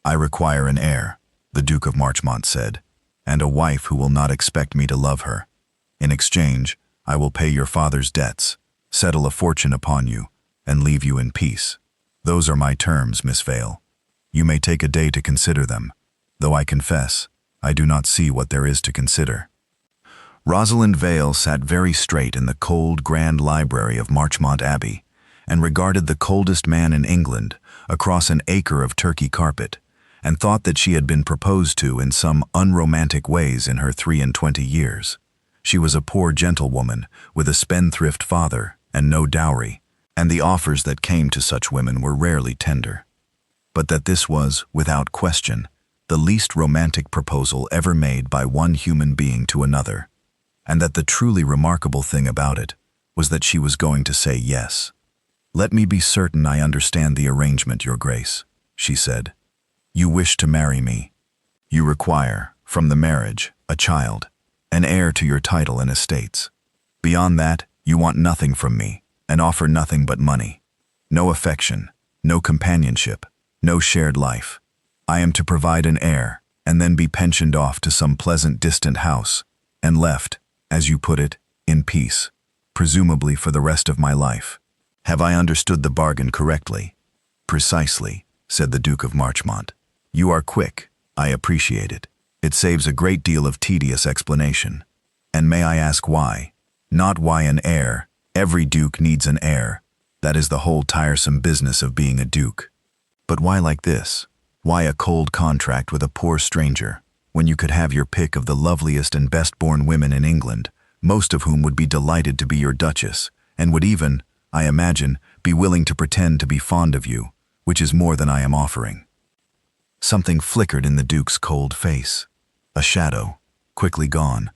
I require an heir, the Duke of Marchmont said, and a wife who will not expect me to love her. In exchange, I will pay your father's debts, settle a fortune upon you, and leave you in peace. Those are my terms, Miss Vale. You may take a day to consider them, though I confess, I do not see what there is to consider. Rosalind Vale sat very straight in the cold, grand library of Marchmont Abbey, and regarded the coldest man in England across an acre of Turkey carpet, and thought that she had been proposed to in some unromantic ways in her 23 years. She was a poor gentlewoman with a spendthrift father and no dowry, and the offers that came to such women were rarely tender. But that this was, without question, the least romantic proposal ever made by one human being to another, and that the truly remarkable thing about it was that she was going to say yes. "Let me be certain I understand the arrangement, Your Grace," she said. "You wish to marry me. You require, from the marriage, a child, an heir to your title and estates. Beyond that, you want nothing from me, and offer nothing but money. No affection, no companionship, no shared life. I am to provide an heir, and then be pensioned off to some pleasant distant house, and left, as you put it, in peace, presumably for the rest of my life. Have I understood the bargain correctly?" "Precisely," said the Duke of Marchmont. "You are quick. I appreciate it. It saves a great deal of tedious explanation. And may I ask why? Not why an heir. Every duke needs an heir. That is the whole tiresome business of being a duke. But why like this? Why a cold contract with a poor stranger, when you could have your pick of the loveliest and best-born women in England, most of whom would be delighted to be your duchess, and would even, I imagine, be willing to pretend to be fond of you, which is more than I am offering." Something flickered in the Duke's cold face. A shadow, quickly gone.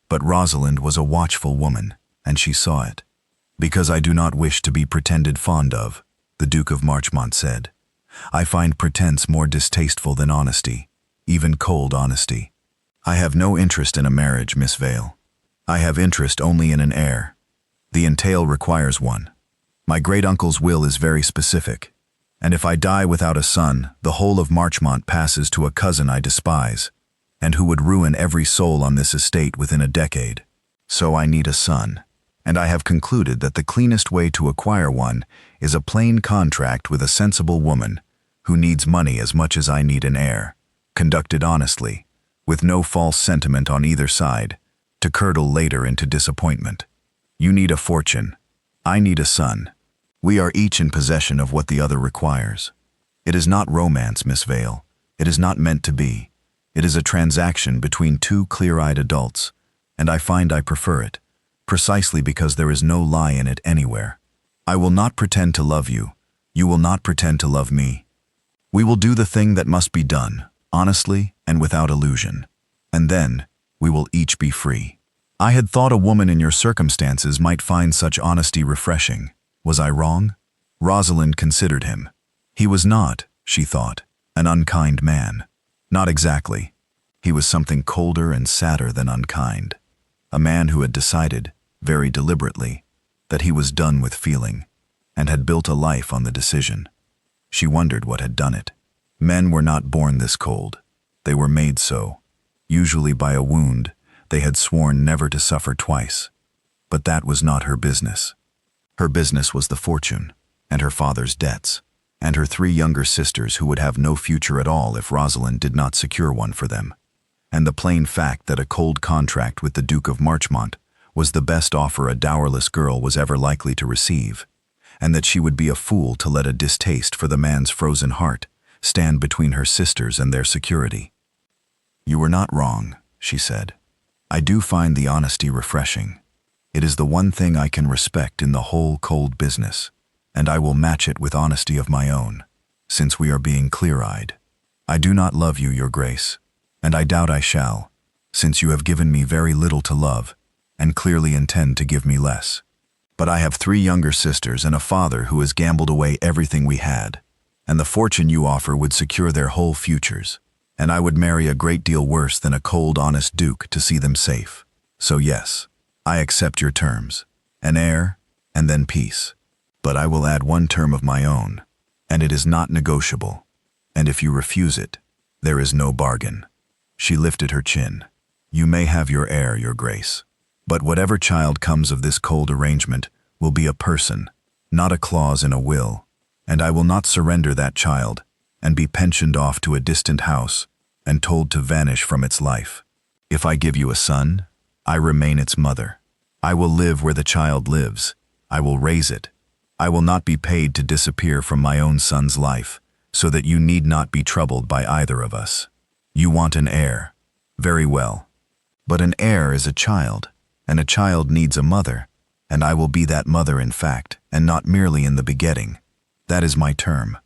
But Rosalind was a watchful woman, and she saw it. "Because I do not wish to be pretended fond of," the Duke of Marchmont said. "I find pretense more distasteful than honesty, even cold honesty. I have no interest in a marriage, Miss Vale. I have interest only in an heir. The entail requires one. My great-uncle's will is very specific, and if I die without a son, the whole of Marchmont passes to a cousin I despise, and who would ruin every soul on this estate within a decade. So I need a son, and I have concluded that the cleanest way to acquire one is a plain contract with a sensible woman who needs money as much as I need an heir, conducted honestly, with no false sentiment on either side, to curdle later into disappointment. You need a fortune. I need a son. We are each in possession of what the other requires. It is not romance, Miss Vale. It is not meant to be. It is a transaction between two clear-eyed adults, and I find I prefer it, precisely because there is no lie in it anywhere. I will not pretend to love you. You will not pretend to love me. We will do the thing that must be done, honestly and without illusion. And then, we will each be free. I had thought a woman in your circumstances might find such honesty refreshing. Was I wrong?" Rosalind considered him. He was not, she thought, an unkind man. Not exactly. He was something colder and sadder than unkind. A man who had decided, very deliberately, that he was done with feeling, and had built a life on the decision. She wondered what had done it. Men were not born this cold. They were made so, usually by a wound they had sworn never to suffer twice. But that was not her business. Her business was the fortune, and her father's debts, and her 3 younger sisters who would have no future at all if Rosalind did not secure one for them, and the plain fact that a cold contract with the Duke of Marchmont was the best offer a dowerless girl was ever likely to receive, and that she would be a fool to let a distaste for the man's frozen heart stand between her sisters and their security. "You were not wrong," she said. "I do find the honesty refreshing. It is the one thing I can respect in the whole cold business, and I will match it with honesty of my own, since we are being clear-eyed. I do not love you, Your Grace, and I doubt I shall, since you have given me very little to love, and clearly intend to give me less. But I have 3 younger sisters and a father who has gambled away everything we had, and the fortune you offer would secure their whole futures, and I would marry a great deal worse than a cold, honest duke to see them safe. So yes, I accept your terms, an heir, and then peace. But I will add one term of my own, and it is not negotiable. and if you refuse it, there is no bargain." She lifted her chin. "You may have your heir, your grace. But whatever child comes of this cold arrangement will be a person, not a clause in a will, and I will not surrender that child and be pensioned off to a distant house and told to vanish from its life. If I give you a son, I remain its mother. I will live where the child lives. I will raise it. I will not be paid to disappear from my own son's life, so that you need not be troubled by either of us. You want an heir. Very well. But an heir is a child, and a child needs a mother, and I will be that mother in fact, and not merely in the begetting. That is my term.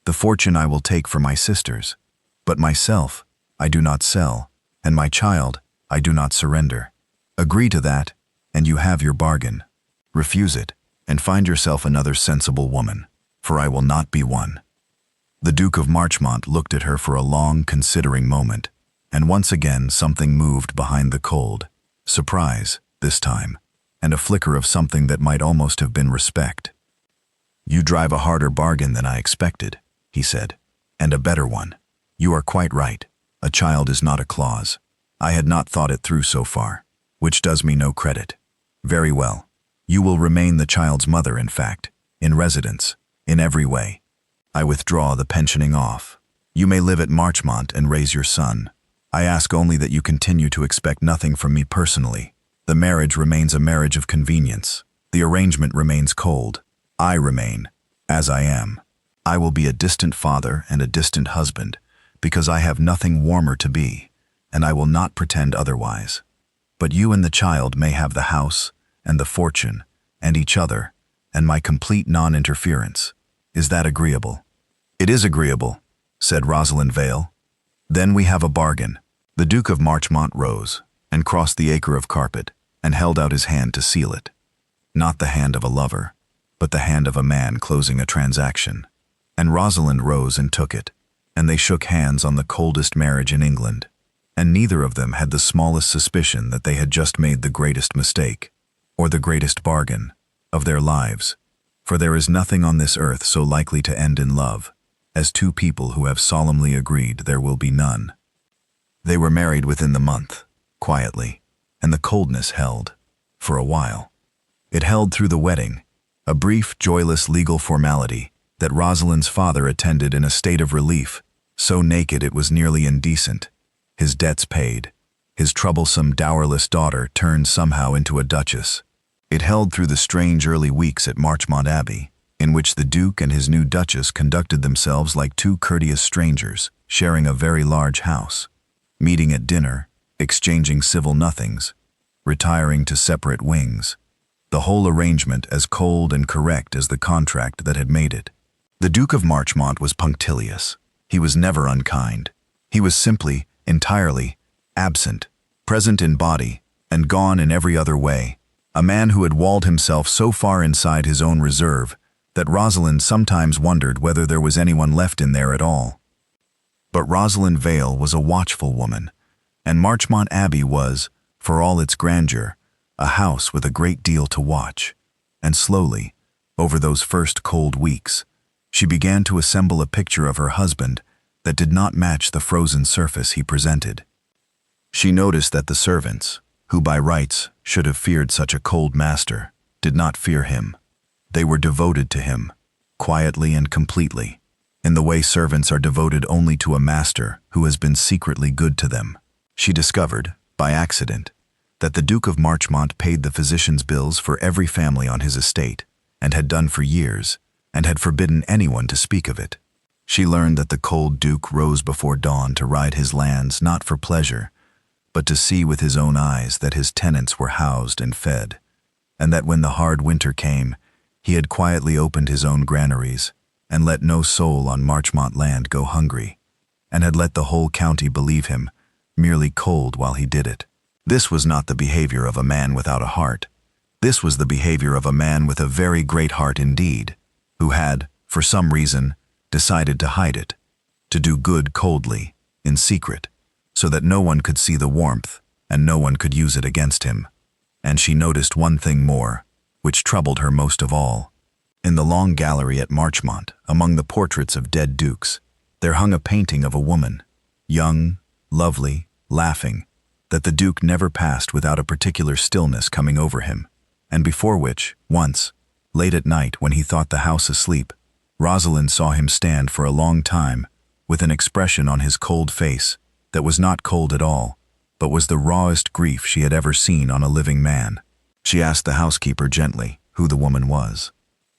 The fortune I will take for my sisters. But myself I do not sell, and my child I do not surrender. Agree to that, and you have your bargain. Refuse it, and find yourself another sensible woman, for I will not be one." The Duke of Marchmont looked at her for a long, considering moment, and once again something moved behind the cold. Surprise, this time, and a flicker of something that might almost have been respect. "You drive a harder bargain than I expected," he said, "and a better one. You are quite right. A child is not a clause. I had not thought it through so far, which does me no credit. Very well. You will remain the child's mother, in fact, in residence, in every way. I withdraw the pensioning off. You may live at Marchmont and raise your son. I ask only that you continue to expect nothing from me personally. The marriage remains a marriage of convenience. The arrangement remains cold. I remain, as I am. I will be a distant father and a distant husband, because I have nothing warmer to be, and I will not pretend otherwise. But you and the child may have the house, and the fortune, and each other, and my complete non-interference. Is that agreeable?" "It is agreeable," said Rosalind Vale. "Then we have a bargain." The Duke of Marchmont rose, and crossed the acre of carpet, and held out his hand to seal it. Not the hand of a lover, but the hand of a man closing a transaction. And Rosalind rose and took it, and they shook hands on the coldest marriage in England, and neither of them had the smallest suspicion that they had just made the greatest mistake, or the greatest bargain, of their lives, for there is nothing on this earth so likely to end in love as two people who have solemnly agreed there will be none. They were married within the month, quietly, and the coldness held, for a while. It held through the wedding, a brief, joyless legal formality that Rosalind's father attended in a state of relief, so naked it was nearly indecent, his debts paid, his troublesome, dowerless daughter turned somehow into a duchess. It held through the strange early weeks at Marchmont Abbey, in which the Duke and his new Duchess conducted themselves like two courteous strangers, sharing a very large house, meeting at dinner, exchanging civil nothings, retiring to separate wings, the whole arrangement as cold and correct as the contract that had made it. The Duke of Marchmont was punctilious. He was never unkind. He was simply, entirely, absent, present in body, and gone in every other way, a man who had walled himself so far inside his own reserve that Rosalind sometimes wondered whether there was anyone left in there at all. But Rosalind Vale was a watchful woman, and Marchmont Abbey was, for all its grandeur, a house with a great deal to watch. And slowly, over those first cold weeks, she began to assemble a picture of her husband that did not match the frozen surface he presented. She noticed that the servants, who by rights should have feared such a cold master, did not fear him. They were devoted to him, quietly and completely, in the way servants are devoted only to a master who has been secretly good to them. She discovered, by accident, that the Duke of Marchmont paid the physician's bills for every family on his estate, and had done for years, and had forbidden anyone to speak of it. She learned that the cold Duke rose before dawn to ride his lands not for pleasure, but to see with his own eyes that his tenants were housed and fed, and that when the hard winter came, he had quietly opened his own granaries, and let no soul on Marchmont land go hungry, and had let the whole county believe him merely cold while he did it. This was not the behavior of a man without a heart. This was the behavior of a man with a very great heart indeed, who had, for some reason, decided to hide it, to do good coldly, in secret, so that no one could see the warmth and no one could use it against him. And she noticed one thing more, which troubled her most of all. In the long gallery at Marchmont, among the portraits of dead dukes, There hung a painting of a woman, young, lovely, laughing, that the Duke never passed without a particular stillness coming over him, and before which, once, late at night when he thought the house asleep, Rosalind saw him stand for a long time with an expression on his cold face that was not cold at all, but was the rawest grief she had ever seen on a living man. She asked the housekeeper gently who the woman was.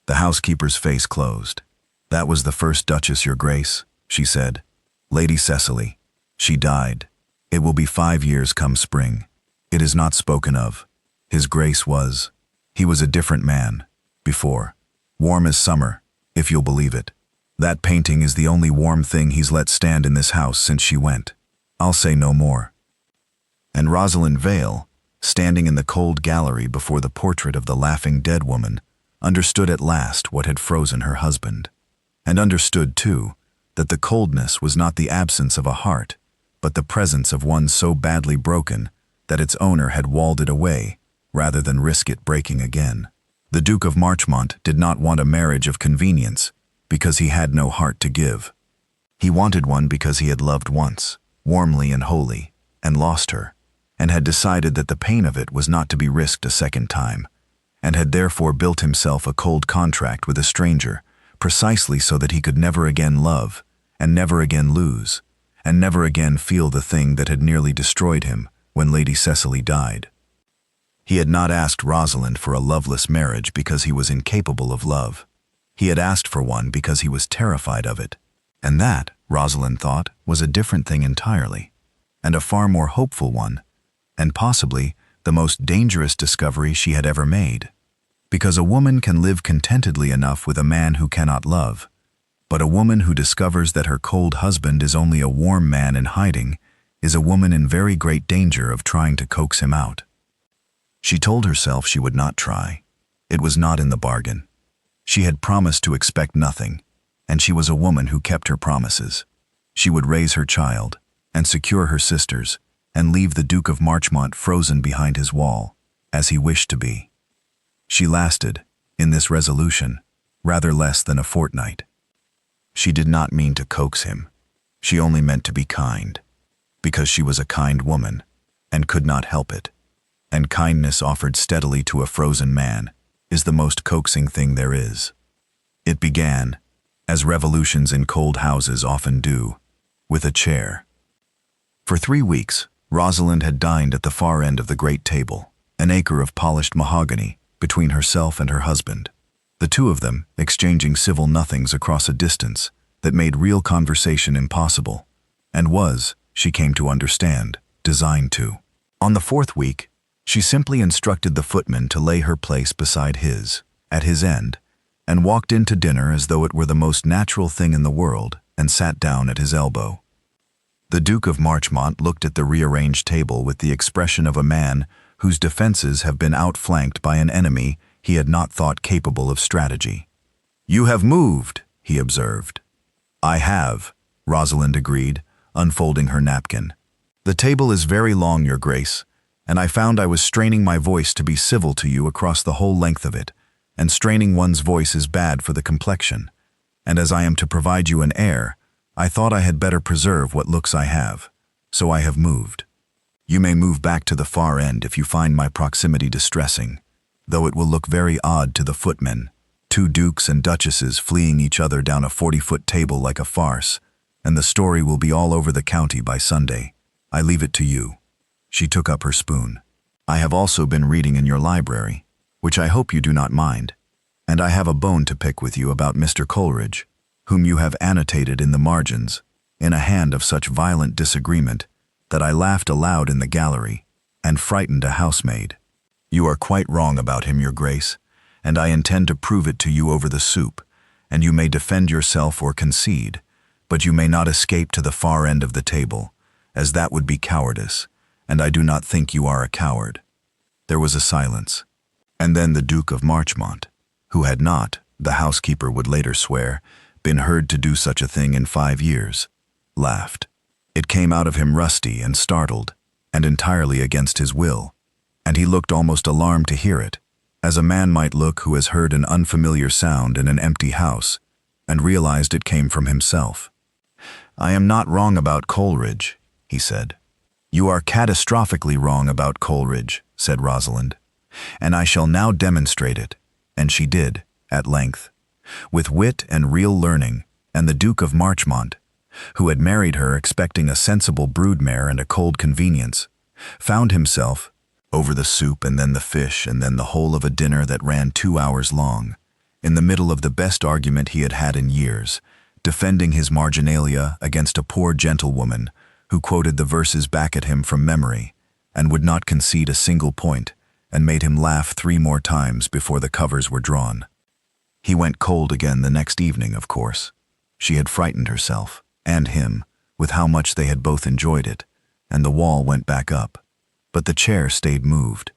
The housekeeper's face closed. "That was the first Duchess, Your Grace," she said. "Lady Cecily. She died. It will be 5 years come spring. It is not spoken of. His Grace was. He was a different man. Before. Warm as summer, if you'll believe it. That painting is the only warm thing he's let stand in this house since she went. I'll say no more." And Rosalind Vale, standing in the cold gallery before the portrait of the laughing dead woman, understood at last what had frozen her husband. And understood, too, that the coldness was not the absence of a heart, but the presence of one so badly broken that its owner had walled it away rather than risk it breaking again. The Duke of Marchmont did not want a marriage of convenience because he had no heart to give. He wanted one because he had loved once, warmly and wholly, and lost her, and had decided that the pain of it was not to be risked a second time, and had therefore built himself a cold contract with a stranger, precisely so that he could never again love, and never again lose, and never again feel the thing that had nearly destroyed him when Lady Cecily died. He had not asked Rosalind for a loveless marriage because he was incapable of love. He had asked for one because he was terrified of it, and that, Rosalind thought, was a different thing entirely, and a far more hopeful one, and possibly the most dangerous discovery she had ever made. Because a woman can live contentedly enough with a man who cannot love, but a woman who discovers that her cold husband is only a warm man in hiding is a woman in very great danger of trying to coax him out. She told herself she would not try. It was not in the bargain. She had promised to expect nothing, and she was a woman who kept her promises. She would raise her child, and secure her sisters, and leave the Duke of Marchmont frozen behind his wall, as he wished to be. She lasted, in this resolution, rather less than a fortnight. She did not mean to coax him. She only meant to be kind, because she was a kind woman, and could not help it. And kindness offered steadily to a frozen man is the most coaxing thing there is. It began, as revolutions in cold houses often do, with a chair. For 3 weeks, Rosalind had dined at the far end of the great table, an acre of polished mahogany, between herself and her husband, the two of them exchanging civil nothings across a distance that made real conversation impossible, and was, she came to understand, designed to. On the 4th week, she simply instructed the footman to lay her place beside his, at his end, and walked in to dinner as though it were the most natural thing in the world, and sat down at his elbow. The Duke of Marchmont looked at the rearranged table with the expression of a man whose defenses have been outflanked by an enemy he had not thought capable of strategy. "You have moved," he observed. "I have," Rosalind agreed, unfolding her napkin. "The table is very long, Your Grace, and I found I was straining my voice to be civil to you across the whole length of it, and straining one's voice is bad for the complexion, and as I am to provide you an heir, I thought I had better preserve what looks I have, so I have moved. You may move back to the far end if you find my proximity distressing, though it will look very odd to the footmen, 2 dukes and duchesses fleeing each other down a 40-foot table like a farce, and the story will be all over the county by Sunday. I leave it to you." She took up her spoon. "I have also been reading in your library, which I hope you do not mind, and I have a bone to pick with you about Mr. Coleridge, whom you have annotated in the margins, in a hand of such violent disagreement that I laughed aloud in the gallery, and frightened a housemaid. You are quite wrong about him, Your Grace, and I intend to prove it to you over the soup, and you may defend yourself or concede, but you may not escape to the far end of the table, as that would be cowardice, and I do not think you are a coward." There was a silence, and then the Duke of Marchmont, who had not, the housekeeper would later swear, been heard to do such a thing in 5 years, laughed. It came out of him rusty and startled, and entirely against his will, and he looked almost alarmed to hear it, as a man might look who has heard an unfamiliar sound in an empty house, and realized it came from himself. "I am not wrong about Coleridge," he said. "You are catastrophically wrong about Coleridge," said Rosalind, "and I shall now demonstrate it." And she did, at length, with wit and real learning, and the Duke of Marchmont, who had married her expecting a sensible broodmare and a cold convenience, found himself, over the soup and then the fish and then the whole of a dinner that ran 2 hours long, in the middle of the best argument he had had in years, defending his marginalia against a poor gentlewoman who quoted the verses back at him from memory and would not concede a single point and made him laugh 3 more times before the covers were drawn. He went cold again the next evening, of course. She had frightened herself, and him, with how much they had both enjoyed it, and the wall went back up. But the chair stayed moved.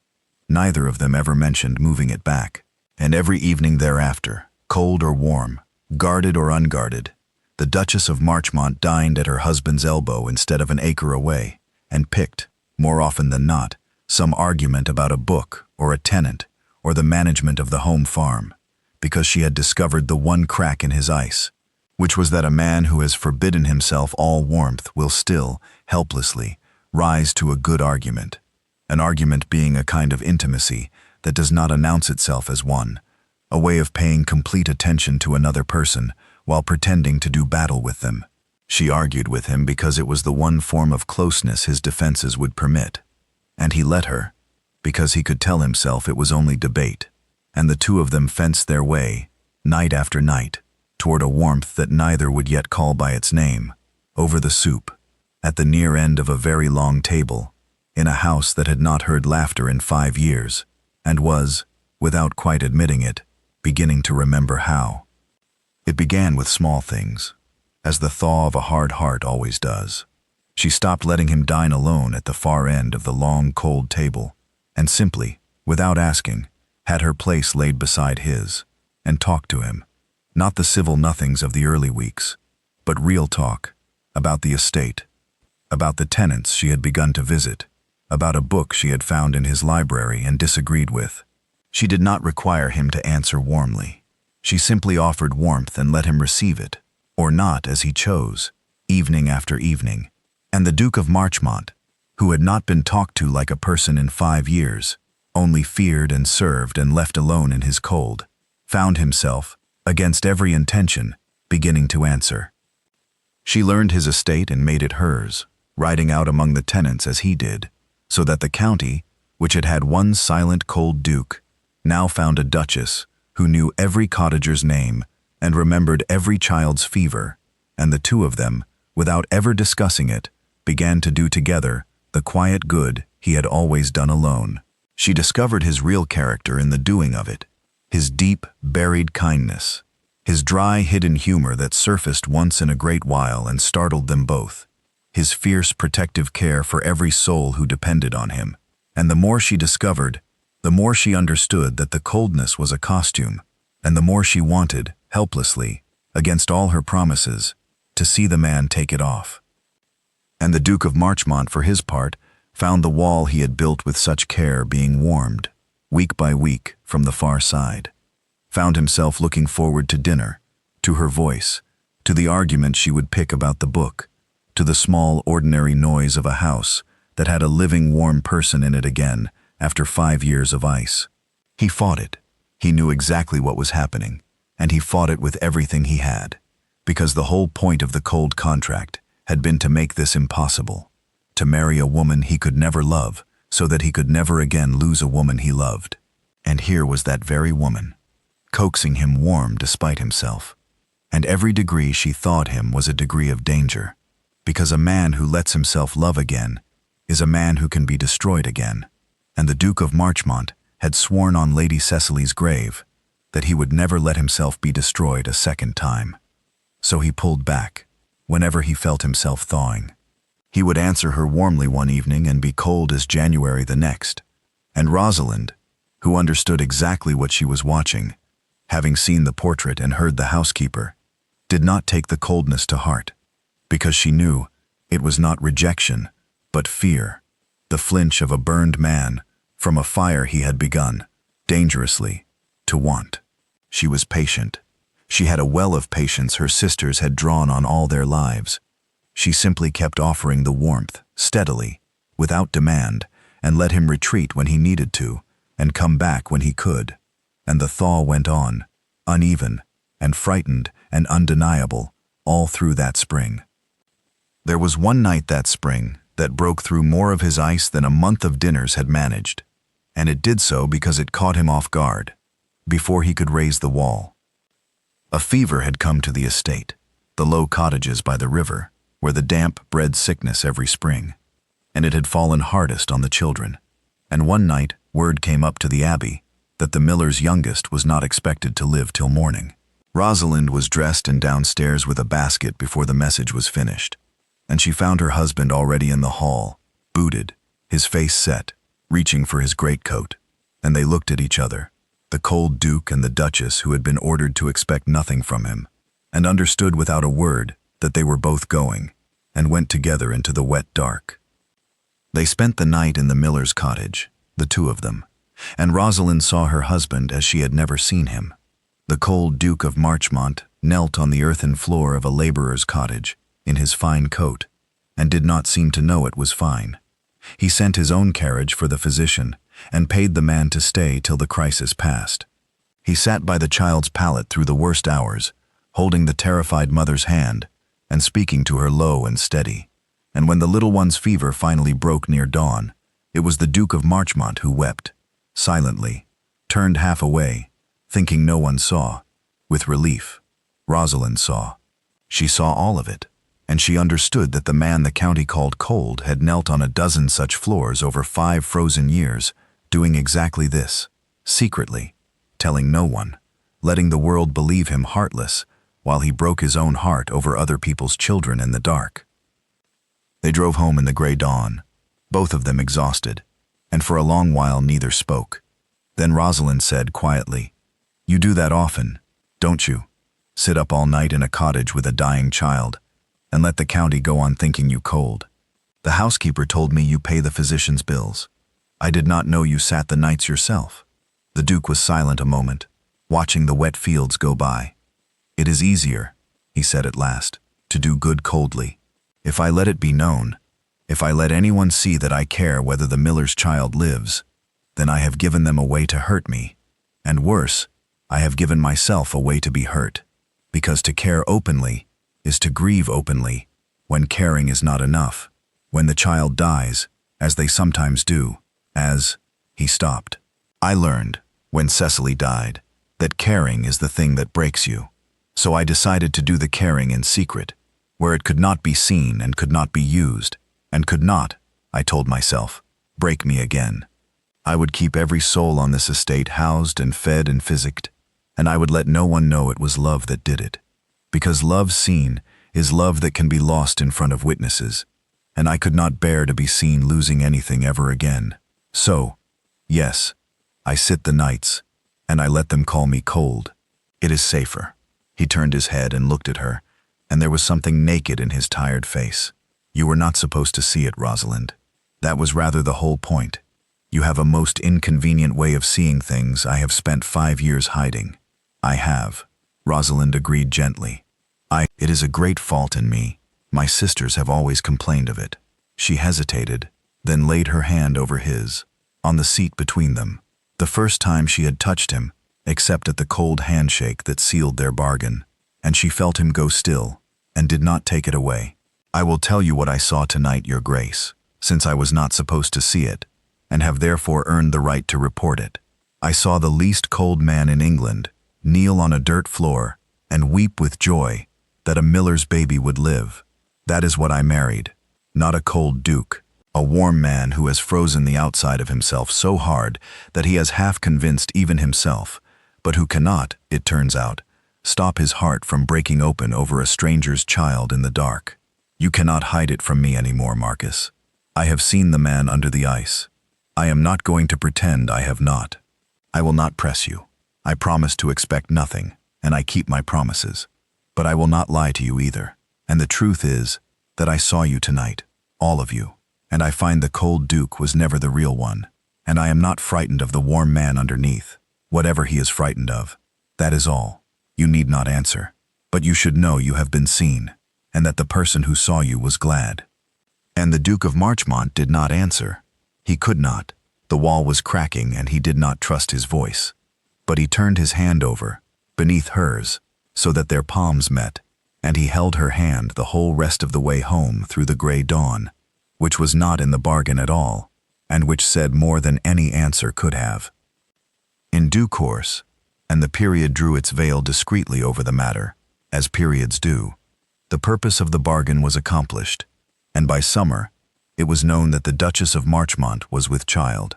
Neither of them ever mentioned moving it back. And every evening thereafter, cold or warm, guarded or unguarded, the Duchess of Marchmont dined at her husband's elbow instead of an acre away, and picked, more often than not, some argument about a book or a tenant or the management of the home farm, because she had discovered the one crack in his ice, which was that a man who has forbidden himself all warmth will still, helplessly, rise to a good argument, an argument being a kind of intimacy that does not announce itself as one, a way of paying complete attention to another person while pretending to do battle with them. She argued with him because it was the one form of closeness his defenses would permit, and he let her, because he could tell himself it was only debate, and the two of them fenced their way, night after night, toward a warmth that neither would yet call by its name, over the soup, at the near end of a very long table, in a house that had not heard laughter in 5 years, and was, without quite admitting it, beginning to remember how. It began with small things, as the thaw of a hard heart always does. She stopped letting him dine alone at the far end of the long, cold table, and simply, without asking, had her place laid beside his, and talked to him, not the civil nothings of the early weeks, but real talk, about the estate, about the tenants she had begun to visit, about a book she had found in his library and disagreed with. She did not require him to answer warmly. She simply offered warmth and let him receive it, or not as he chose, evening after evening. And the Duke of Marchmont, who had not been talked to like a person in 5 years, only feared and served and left alone in his cold, found himself, against every intention, beginning to answer. She learned his estate and made it hers, riding out among the tenants as he did, so that the county, which had had one silent cold duke, now found a duchess who knew every cottager's name and remembered every child's fever, and the two of them, without ever discussing it, began to do together the quiet good he had always done alone. She discovered his real character in the doing of it, his deep, buried kindness, his dry, hidden humor that surfaced once in a great while and startled them both, his fierce protective care for every soul who depended on him. And the more she discovered, the more she understood that the coldness was a costume, and the more she wanted, helplessly, against all her promises, to see the man take it off. And the Duke of Marchmont, for his part, found the wall he had built with such care being warmed, week by week, from the far side, found himself looking forward to dinner, to her voice, to the argument she would pick about the book, to the small, ordinary noise of a house that had a living, warm person in it again after 5 years of ice. He fought it. He knew exactly what was happening, and he fought it with everything he had, because the whole point of the cold contract had been to make this impossible, to marry a woman he could never love so that he could never again lose a woman he loved. And here was that very woman, coaxing him warm despite himself, and every degree she thawed him was a degree of danger, because a man who lets himself love again is a man who can be destroyed again, and the Duke of Marchmont had sworn on Lady Cecily's grave that he would never let himself be destroyed a second time. So he pulled back, whenever he felt himself thawing. He would answer her warmly one evening and be cold as January the next, and Rosalind, who understood exactly what she was watching, having seen the portrait and heard the housekeeper, did not take the coldness to heart, because she knew it was not rejection, but fear, the flinch of a burned man from a fire he had begun, dangerously, to want. She was patient. She had a well of patience her sisters had drawn on all their lives, She simply kept offering the warmth, steadily, without demand, and let him retreat when he needed to, and come back when he could. And the thaw went on, uneven, and frightened, and undeniable, all through that spring. There was one night that spring that broke through more of his ice than a month of dinners had managed, and it did so because it caught him off guard, before he could raise the wall. A fever had come to the estate, the low cottages by the river, where the damp bred sickness every spring, and it had fallen hardest on the children. And one night word came up to the abbey that the miller's youngest was not expected to live till morning. Rosalind was dressed and downstairs with a basket before the message was finished, and she found her husband already in the hall, booted, his face set, reaching for his greatcoat, and they looked at each other, the cold Duke and the Duchess who had been ordered to expect nothing from him, and understood without a word that they were both going, and went together into the wet dark. They spent the night in the miller's cottage, the two of them, and Rosalind saw her husband as she had never seen him. The cold Duke of Marchmont knelt on the earthen floor of a laborer's cottage, in his fine coat, and did not seem to know it was fine. He sent his own carriage for the physician, and paid the man to stay till the crisis passed. He sat by the child's pallet through the worst hours, holding the terrified mother's hand, and speaking to her low and steady. And when the little one's fever finally broke near dawn, it was the Duke of Marchmont who wept, silently, turned half away, thinking no one saw. With relief, Rosalind saw. She saw all of it, and she understood that the man the county called cold had knelt on a dozen such floors over 5 frozen years, doing exactly this, secretly, telling no one, letting the world believe him heartless, while he broke his own heart over other people's children in the dark. They drove home in the gray dawn, both of them exhausted, and for a long while neither spoke. Then Rosalind said quietly, "You do that often, don't you? Sit up all night in a cottage with a dying child, and let the county go on thinking you cold. The housekeeper told me you pay the physician's bills. I did not know you sat the nights yourself." The Duke was silent a moment, watching the wet fields go by. "It is easier," he said at last, "to do good coldly. If I let it be known, if I let anyone see that I care whether the miller's child lives, then I have given them a way to hurt me, and worse, I have given myself a way to be hurt, because to care openly is to grieve openly, when caring is not enough, when the child dies, as they sometimes do, as—" He stopped. "I learned, when Cecily died, that caring is the thing that breaks you. So I decided to do the caring in secret, where it could not be seen and could not be used, and could not, I told myself, break me again. I would keep every soul on this estate housed and fed and physicked, and I would let no one know it was love that did it. Because love seen is love that can be lost in front of witnesses, and I could not bear to be seen losing anything ever again. So, yes, I sit the nights, and I let them call me cold. It is safer." He turned his head and looked at her, and there was something naked in his tired face. "You were not supposed to see it, Rosalind. That was rather the whole point. You have a most inconvenient way of seeing things I have spent 5 years hiding." "I have," Rosalind agreed gently. It is a great fault in me. My sisters have always complained of it." She hesitated, then laid her hand over his, on the seat between them, the first time she had touched him, except at the cold handshake that sealed their bargain, and she felt him go still, and did not take it away. "I will tell you what I saw tonight, Your Grace, since I was not supposed to see it, and have therefore earned the right to report it. I saw the least cold man in England kneel on a dirt floor and weep with joy that a miller's baby would live. That is what I married, not a cold duke, a warm man who has frozen the outside of himself so hard that he has half convinced even himself, but who cannot, it turns out, stop his heart from breaking open over a stranger's child in the dark. You cannot hide it from me anymore, Marcus. I have seen the man under the ice. I am not going to pretend I have not. I will not press you. I promise to expect nothing, and I keep my promises. But I will not lie to you either. And the truth is that I saw you tonight, all of you, and I find the cold duke was never the real one, and I am not frightened of the warm man underneath, whatever he is frightened of. That is all. You need not answer. But you should know you have been seen, and that the person who saw you was glad. And the Duke of Marchmont did not answer. He could not. The wall was cracking and he did not trust his voice. But he turned his hand over, beneath hers, so that their palms met, and he held her hand the whole rest of the way home through the gray dawn, which was not in the bargain at all, and which said more than any answer could have. In due course, and the period drew its veil discreetly over the matter, as periods do, the purpose of the bargain was accomplished, and by summer it was known that the Duchess of Marchmont was with child.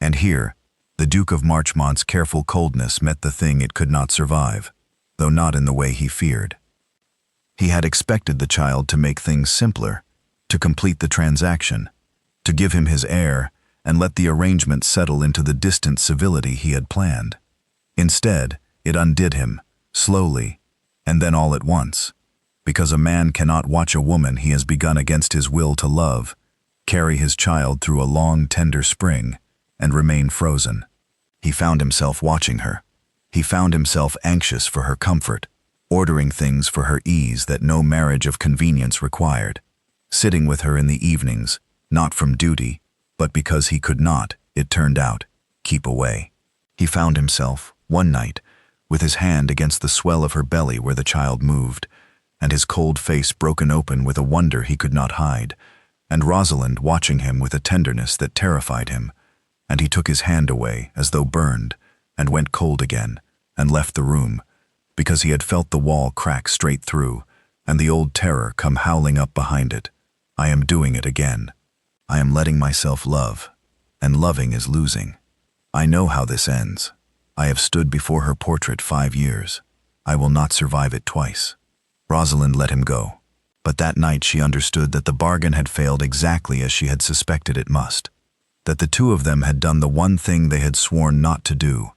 And here, the Duke of Marchmont's careful coldness met the thing it could not survive, though not in the way he feared. He had expected the child to make things simpler, to complete the transaction, to give him his heir and let the arrangement settle into the distant civility he had planned. Instead, it undid him, slowly, and then all at once, because a man cannot watch a woman he has begun against his will to love, carry his child through a long, tender spring, and remain frozen. He found himself watching her. He found himself anxious for her comfort, ordering things for her ease that no marriage of convenience required, sitting with her in the evenings, not from duty, but because he could not, it turned out, keep away. He found himself, one night, with his hand against the swell of her belly where the child moved, and his cold face broken open with a wonder he could not hide, and Rosalind watching him with a tenderness that terrified him, and he took his hand away as though burned, and went cold again, and left the room, because he had felt the wall crack straight through, and the old terror come howling up behind it. I am doing it again. I am letting myself love, and loving is losing. I know how this ends. I have stood before her portrait 5 years. I will not survive it twice. Rosalind let him go, but that night she understood that the bargain had failed exactly as she had suspected it must, that the two of them had done the one thing they had sworn not to do,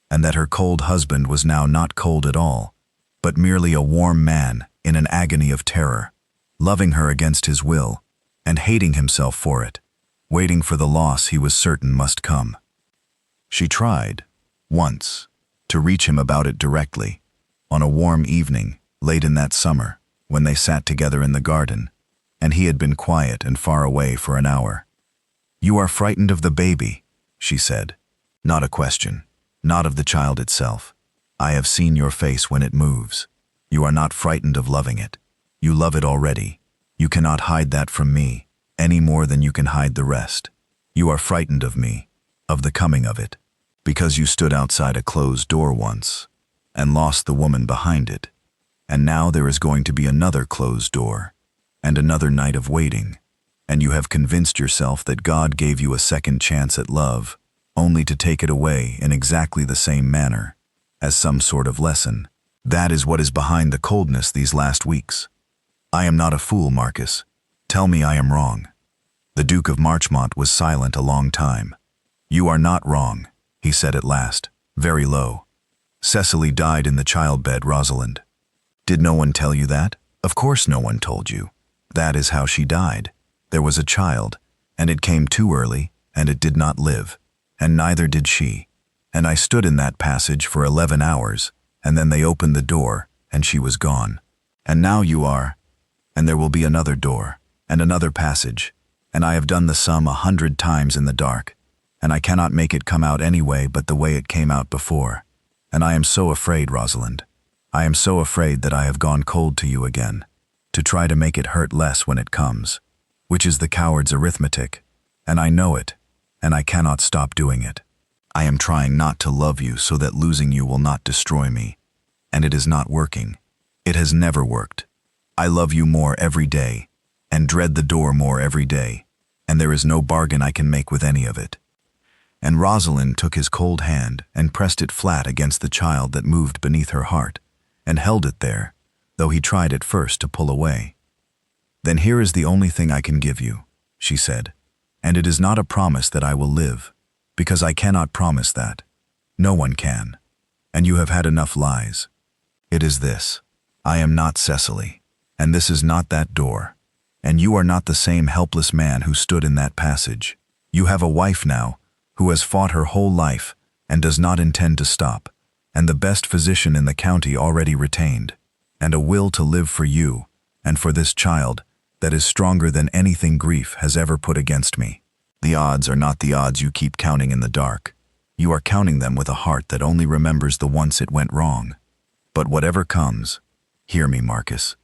and that her cold husband was now not cold at all, but merely a warm man in an agony of terror, loving her against his will, and hating himself for it, waiting for the loss he was certain must come. She tried, once, to reach him about it directly, on a warm evening, late in that summer, when they sat together in the garden, and he had been quiet and far away for an hour. "You are frightened of the baby," she said. "Not a question, not of the child itself. I have seen your face when it moves. You are not frightened of loving it. You love it already. You cannot hide that from me, any more than you can hide the rest. You are frightened of me, of the coming of it, because you stood outside a closed door once, and lost the woman behind it. And now there is going to be another closed door, and another night of waiting, and you have convinced yourself that God gave you a second chance at love, only to take it away in exactly the same manner, as some sort of lesson. That is what is behind the coldness these last weeks. I am not a fool, Marcus. Tell me I am wrong." The Duke of Marchmont was silent a long time. "You are not wrong," he said at last, very low. "Cecily died in the childbed, Rosalind. Did no one tell you that? Of course no one told you. That is how she died. There was a child, and it came too early, and it did not live, and neither did she. And I stood in that passage for 11 hours, and then they opened the door, and she was gone. And now you are, and there will be another door, and another passage, and I have done the sum 100 times in the dark, and I cannot make it come out any way but the way it came out before. And I am so afraid, Rosalind. I am so afraid that I have gone cold to you again, to try to make it hurt less when it comes, which is the coward's arithmetic, and I know it, and I cannot stop doing it. I am trying not to love you so that losing you will not destroy me, and it is not working. It has never worked. I love you more every day, and dread the door more every day, and there is no bargain I can make with any of it." And Rosalind took his cold hand and pressed it flat against the child that moved beneath her heart, and held it there, though he tried at first to pull away. "Then here is the only thing I can give you," she said, "and it is not a promise that I will live, because I cannot promise that. No one can, and you have had enough lies. It is this: I am not Cecily, and this is not that door, and you are not the same helpless man who stood in that passage. You have a wife now, who has fought her whole life, and does not intend to stop, and the best physician in the county already retained, and a will to live for you, and for this child that is stronger than anything grief has ever put against me. The odds are not the odds you keep counting in the dark. You are counting them with a heart that only remembers the once it went wrong. But whatever comes, hear me, Marcus.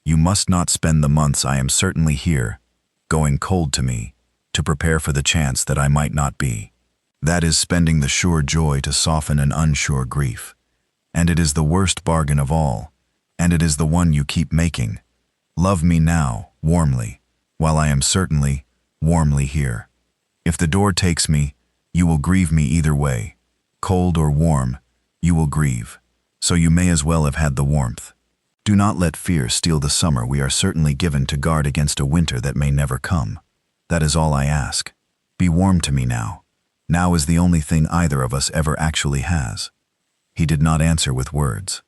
You must not spend the months I am certainly here, going cold to me, to prepare for the chance that I might not be. That is spending the sure joy to soften an unsure grief. And it is the worst bargain of all, and it is the one you keep making. Love me now, warmly, while I am certainly, warmly here. If the door takes me, you will grieve me either way. Cold or warm, you will grieve. So you may as well have had the warmth. Do not let fear steal the summer we are certainly given to guard against a winter that may never come. That is all I ask. Be warm to me now. Now is the only thing either of us ever actually has. He did not answer with words.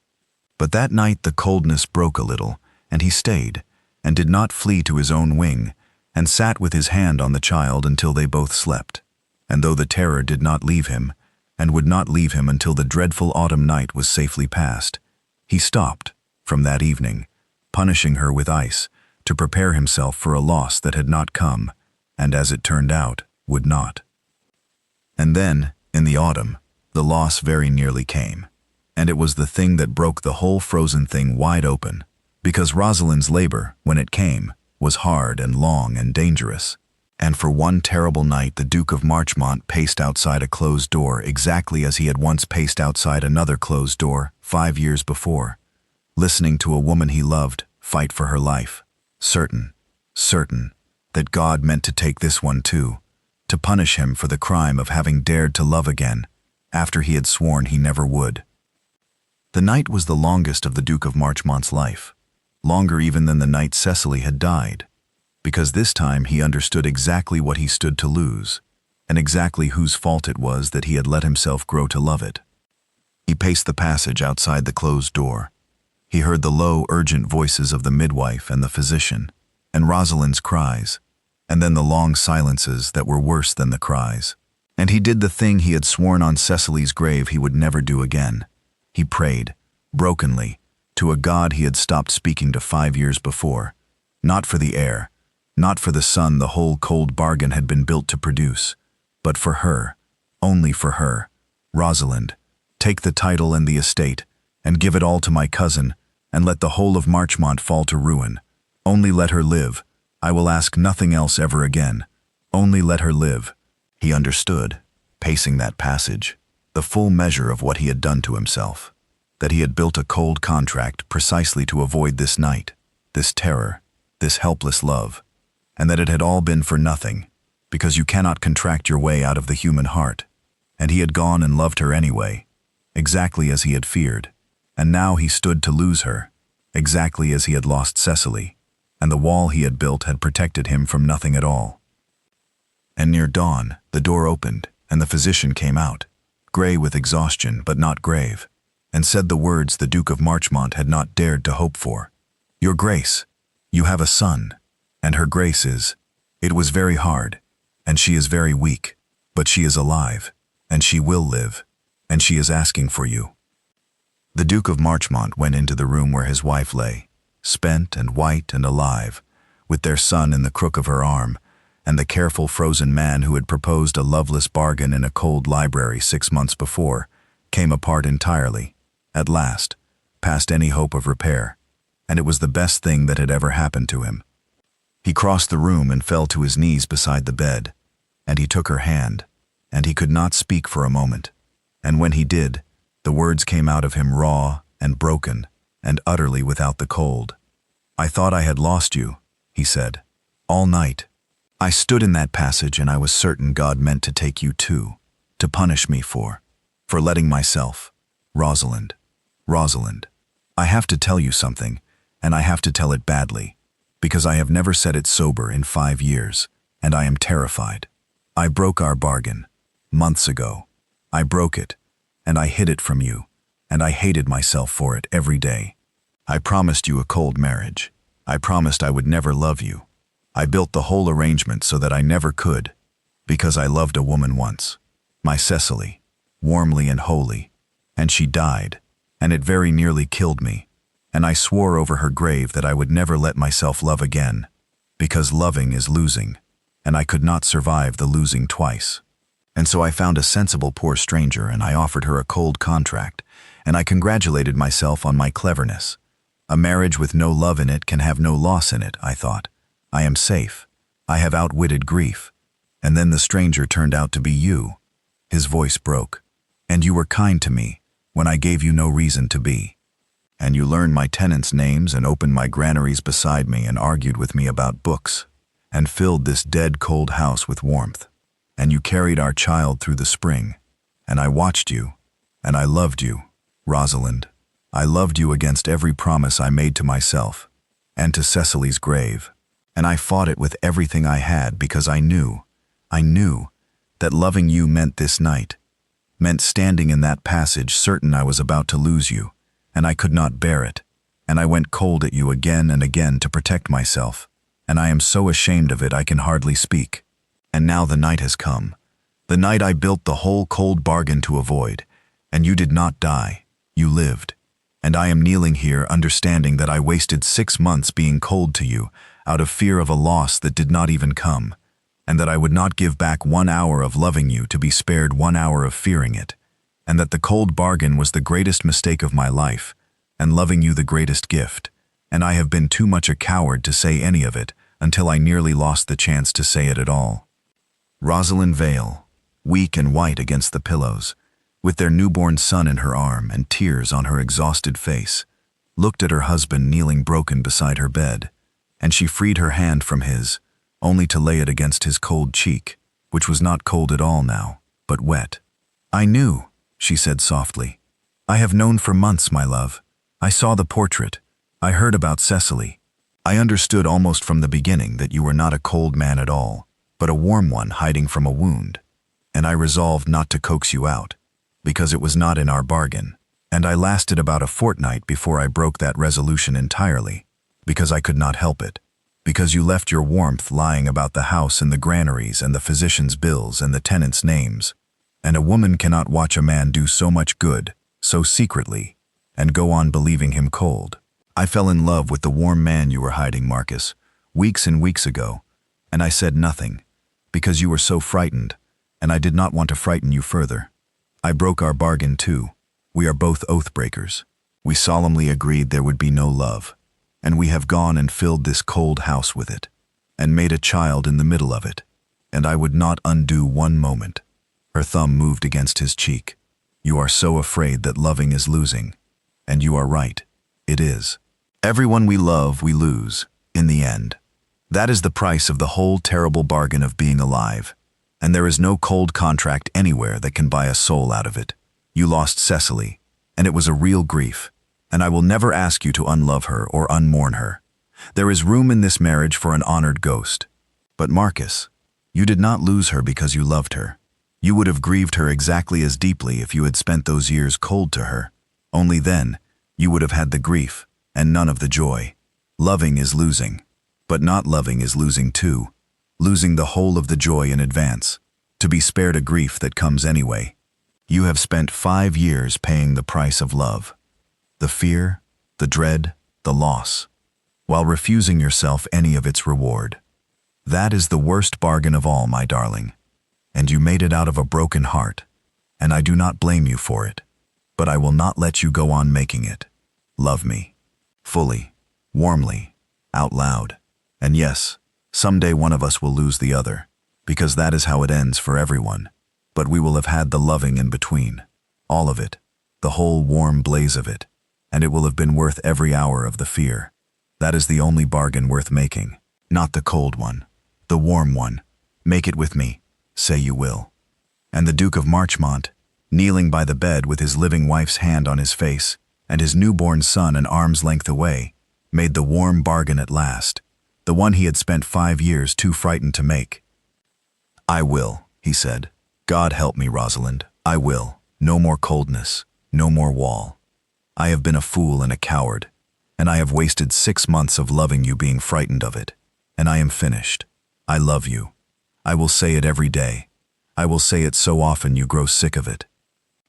But that night the coldness broke a little, and he stayed, and did not flee to his own wing, and sat with his hand on the child until they both slept. And though the terror did not leave him, and would not leave him until the dreadful autumn night was safely past, he stopped, from that evening, punishing her with ice, to prepare himself for a loss that had not come, and as it turned out, would not. And then, in the autumn, the loss very nearly came, and it was the thing that broke the whole frozen thing wide open, because Rosalind's labor, when it came, was hard and long and dangerous. And for one terrible night the Duke of Marchmont paced outside a closed door exactly as he had once paced outside another closed door 5 years before, listening to a woman he loved fight for her life, certain that God meant to take this one too, to punish him for the crime of having dared to love again, after he had sworn he never would. The night was the longest of the Duke of Marchmont's life, longer even than the night Cecily had died, because this time he understood exactly what he stood to lose, and exactly whose fault it was that he had let himself grow to love it. He paced the passage outside the closed door. He heard the low, urgent voices of the midwife and the physician, and Rosalind's cries, and then the long silences that were worse than the cries. And he did the thing he had sworn on Cecily's grave he would never do again. He prayed, brokenly, to a God he had stopped speaking to 5 years before, not for the heir, not for the son the whole cold bargain had been built to produce, but for her, only for her. Rosalind, take the title and the estate, and give it all to my cousin, and let the whole of Marchmont fall to ruin. Only let her live. I will ask nothing else ever again. Only let her live. He understood, pacing that passage, the full measure of what he had done to himself, that he had built a cold contract precisely to avoid this night, this terror, this helpless love, and that it had all been for nothing, because you cannot contract your way out of the human heart. And he had gone and loved her anyway, exactly as he had feared, and now he stood to lose her, exactly as he had lost Cecily, and the wall he had built had protected him from nothing at all. And near dawn, the door opened, and the physician came out, gray with exhaustion but not grave, and said the words the Duke of Marchmont had not dared to hope for. "Your Grace, you have a son, and her Grace is. It was very hard, and she is very weak, but she is alive, and she will live, and she is asking for you." The Duke of Marchmont went into the room where his wife lay, spent and white and alive, with their son in the crook of her arm, and the careful frozen man who had proposed a loveless bargain in a cold library 6 months before, came apart entirely, at last, past any hope of repair, and it was the best thing that had ever happened to him. He crossed the room and fell to his knees beside the bed, and he took her hand, and he could not speak for a moment, and when he did, the words came out of him raw and broken and utterly without the cold. "I thought I had lost you," he said, "all night. I stood in that passage and I was certain God meant to take you too, to punish me for letting myself. Rosalind, I have to tell you something, and I have to tell it badly, because I have never said it sober in 5 years, and I am terrified. I broke our bargain, months ago. I broke it, and I hid it from you, and I hated myself for it every day. I promised you a cold marriage. I promised I would never love you. I built the whole arrangement so that I never could, because I loved a woman once, my Cecily, warmly and wholly, and she died, and it very nearly killed me. and I swore over her grave that I would never let myself love again, because loving is losing, and I could not survive the losing twice. And so I found a sensible poor stranger, and I offered her a cold contract, and I congratulated myself on my cleverness. A marriage with no love in it can have no loss in it, I thought. I am safe. I have outwitted grief. And then the stranger turned out to be you. His voice broke. And you were kind to me when I gave you no reason to be. And you learned my tenants' names and opened my granaries beside me and argued with me about books and filled this dead cold house with warmth. And you carried our child through the spring. And I watched you. And I loved you, Rosalind. I loved you against every promise I made to myself and to Cecily's grave. And I fought it with everything I had because I knew that loving you meant this night, meant standing in that passage certain I was about to lose you, and I could not bear it. And I went cold at you again and again to protect myself, and I am so ashamed of it I can hardly speak. And now the night has come, the night I built the whole cold bargain to avoid, and you did not die, you lived. And I am kneeling here understanding that I wasted 6 months being cold to you out of fear of a loss that did not even come, and that I would not give back 1 hour of loving you to be spared 1 hour of fearing it, and that the cold bargain was the greatest mistake of my life, and loving you the greatest gift, and I have been too much a coward to say any of it until I nearly lost the chance to say it at all. Rosalind Vale, weak and white against the pillows, with their newborn son in her arm and tears on her exhausted face, looked at her husband kneeling broken beside her bed, and she freed her hand from his, only to lay it against his cold cheek, which was not cold at all now, but wet. "I knew," she said softly. "I have known for months, my love. I saw the portrait. I heard about Cecily. I understood almost from the beginning that you were not a cold man at all, but a warm one hiding from a wound. And I resolved not to coax you out, because it was not in our bargain. And I lasted about a fortnight before I broke that resolution entirely, because I could not help it. Because you left your warmth lying about the house and the granaries and the physician's bills and the tenants' names. And a woman cannot watch a man do so much good, so secretly, and go on believing him cold. I fell in love with the warm man you were hiding, Marcus, weeks and weeks ago, and I said nothing, because you were so frightened, and I did not want to frighten you further. I broke our bargain too. We are both oath breakers. We solemnly agreed there would be no love, and we have gone and filled this cold house with it, and made a child in the middle of it, and I would not undo 1 moment. Her thumb moved against his cheek. You are so afraid that loving is losing, and you are right, it is. Everyone we love we lose, in the end. That is the price of the whole terrible bargain of being alive, and there is no cold contract anywhere that can buy a soul out of it. You lost Cecily, and it was a real grief, and I will never ask you to unlove her or unmourn her. There is room in this marriage for an honored ghost. But Marcus, you did not lose her because you loved her. You would have grieved her exactly as deeply if you had spent those years cold to her. Only then, you would have had the grief, and none of the joy. Loving is losing, but not loving is losing too. Losing the whole of the joy in advance, to be spared a grief that comes anyway. You have spent 5 years paying the price of love. The fear, the dread, the loss, while refusing yourself any of its reward. That is the worst bargain of all, my darling. And you made it out of a broken heart, and I do not blame you for it. But I will not let you go on making it. Love me. Fully, warmly, out loud. And yes, someday one of us will lose the other, because that is how it ends for everyone. But we will have had the loving in between. All of it. The whole warm blaze of it. And it will have been worth every hour of the fear. That is the only bargain worth making. Not the cold one. The warm one. Make it with me. Say you will. And the Duke of Marchmont, kneeling by the bed with his living wife's hand on his face, and his newborn son an arm's length away, made the warm bargain at last, the one he had spent 5 years too frightened to make. "I will," he said. "God help me, Rosalind. I will. No more coldness, no more wall. I have been a fool and a coward, and I have wasted 6 months of loving you being frightened of it, and I am finished. I love you. I will say it every day. I will say it so often you grow sick of it.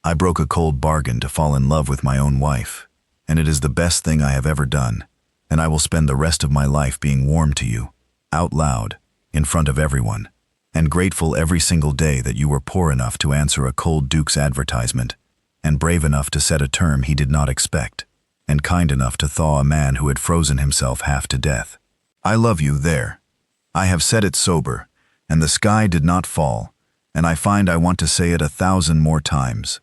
I broke a cold bargain to fall in love with my own wife, and it is the best thing I have ever done, and I will spend the rest of my life being warm to you, out loud, in front of everyone, and grateful every single day that you were poor enough to answer a cold duke's advertisement, and brave enough to set a term he did not expect, and kind enough to thaw a man who had frozen himself half to death. I love you there. I have said it sober, and the sky did not fall, and I find I want to say it 1,000 more times.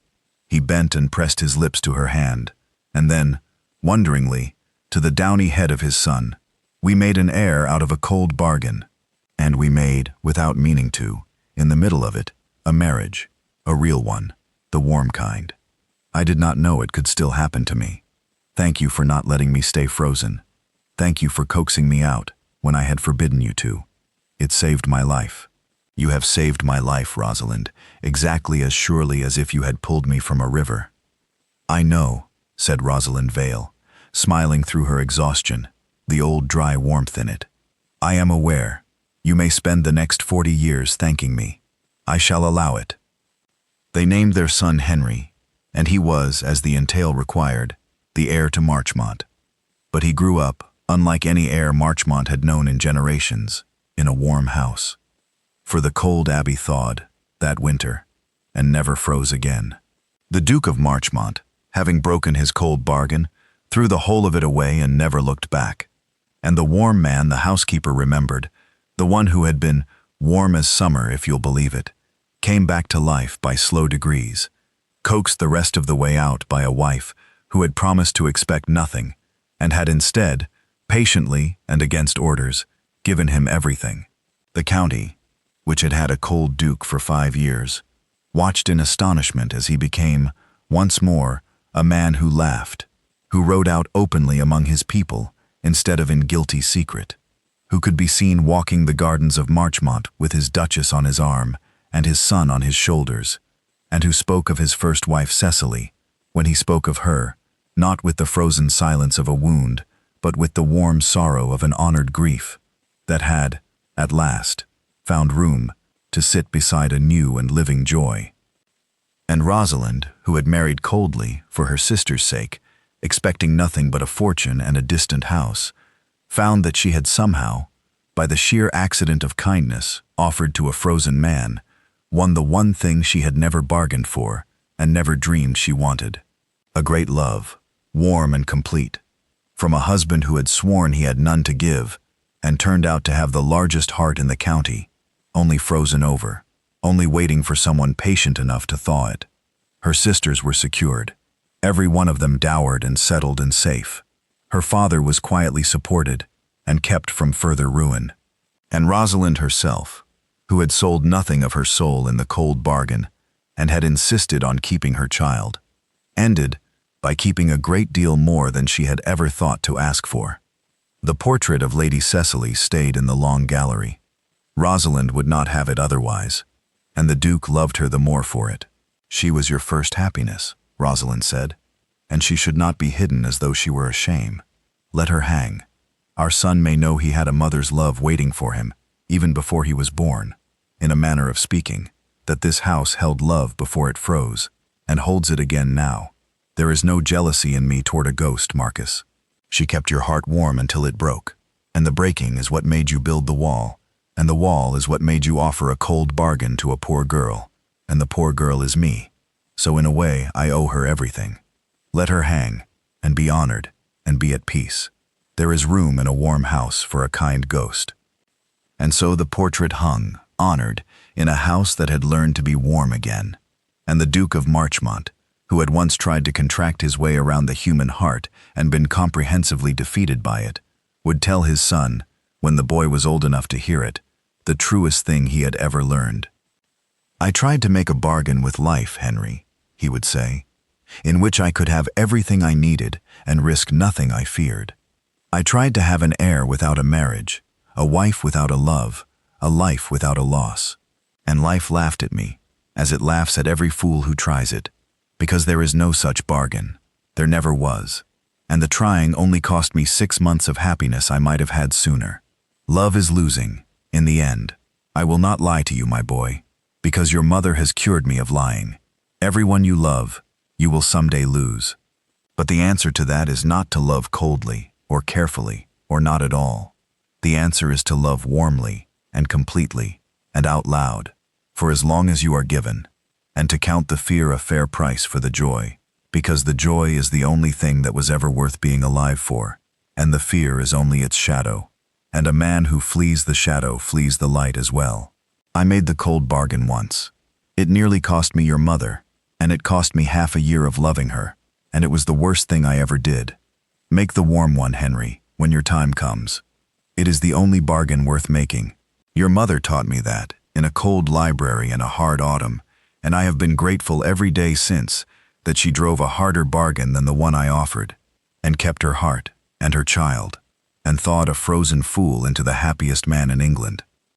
He bent and pressed his lips to her hand, and then, wonderingly, to the downy head of his son. We made an heir out of a cold bargain, and we made, without meaning to, in the middle of it, a marriage, a real one, the warm kind. I did not know it could still happen to me. Thank you for not letting me stay frozen. Thank you for coaxing me out when I had forbidden you to. It saved my life. You have saved my life, Rosalind, exactly as surely as if you had pulled me from a river. I know, said Rosalind Vale, smiling through her exhaustion, the old dry warmth in it. I am aware. You may spend the next 40 years thanking me. I shall allow it. They named their son Henry, and he was, as the entail required, the heir to Marchmont. But he grew up, unlike any heir Marchmont had known in generations, in a warm house. For the cold abbey thawed, that winter, and never froze again. The Duke of Marchmont, having broken his cold bargain, threw the whole of it away and never looked back. And the warm man the housekeeper remembered, the one who had been warm as summer, if you'll believe it, came back to life by slow degrees, coaxed the rest of the way out by a wife who had promised to expect nothing, and had instead, patiently and against orders, given him everything. The county, which had had a cold duke for 5 years, watched in astonishment as he became, once more, a man who laughed, who rode out openly among his people instead of in guilty secret, who could be seen walking the gardens of Marchmont with his duchess on his arm and his son on his shoulders, and who spoke of his first wife Cecily, when he spoke of her, not with the frozen silence of a wound, but with the warm sorrow of an honored grief that had, at last, found room to sit beside a new and living joy. And Rosalind, who had married coldly for her sister's sake, expecting nothing but a fortune and a distant house, found that she had somehow, by the sheer accident of kindness offered to a frozen man, won the one thing she had never bargained for and never dreamed she wanted: a great love, warm and complete, from a husband who had sworn he had none to give, and turned out to have the largest heart in the county, only frozen over, only waiting for someone patient enough to thaw it. Her sisters were secured, every one of them dowered and settled and safe. Her father was quietly supported and kept from further ruin. And Rosalind herself, who had sold nothing of her soul in the cold bargain and had insisted on keeping her child, ended by keeping a great deal more than she had ever thought to ask for. The portrait of Lady Cecily stayed in the long gallery. Rosalind would not have it otherwise, and the Duke loved her the more for it. She was your first happiness, Rosalind said, and she should not be hidden as though she were a shame. Let her hang. Our son may know he had a mother's love waiting for him, even before he was born, in a manner of speaking, that this house held love before it froze, and holds it again now. There is no jealousy in me toward a ghost, Marcus. She kept your heart warm until it broke, and the breaking is what made you build the wall, and the wall is what made you offer a cold bargain to a poor girl, and the poor girl is me. So in a way, I owe her everything. Let her hang, and be honored, and be at peace. There is room in a warm house for a kind ghost. And so the portrait hung, honored, in a house that had learned to be warm again. And the Duke of Marchmont, who had once tried to contract his way around the human heart and been comprehensively defeated by it, would tell his son, when the boy was old enough to hear it, the truest thing he had ever learned. I tried to make a bargain with life, Henry, he would say, in which I could have everything I needed and risk nothing I feared. I tried to have an heir without a marriage, a wife without a love, a life without a loss. And life laughed at me, as it laughs at every fool who tries it, because there is no such bargain. There never was. And the trying only cost me 6 months of happiness I might have had sooner. Love is losing, in the end. I will not lie to you, my boy, because your mother has cured me of lying. Everyone you love, you will someday lose. But the answer to that is not to love coldly, or carefully, or not at all. The answer is to love warmly, and completely, and out loud, for as long as you are given, and to count the fear a fair price for the joy, because the joy is the only thing that was ever worth being alive for, and the fear is only its shadow, and a man who flees the shadow flees the light as well. I made the cold bargain once. It nearly cost me your mother, and it cost me half a year of loving her, and it was the worst thing I ever did. Make the warm one, Henry, when your time comes. It is the only bargain worth making. Your mother taught me that, in a cold library in a hard autumn, and I have been grateful every day since that she drove a harder bargain than the one I offered, and kept her heart and her child, and thawed a frozen fool into the happiest man in England.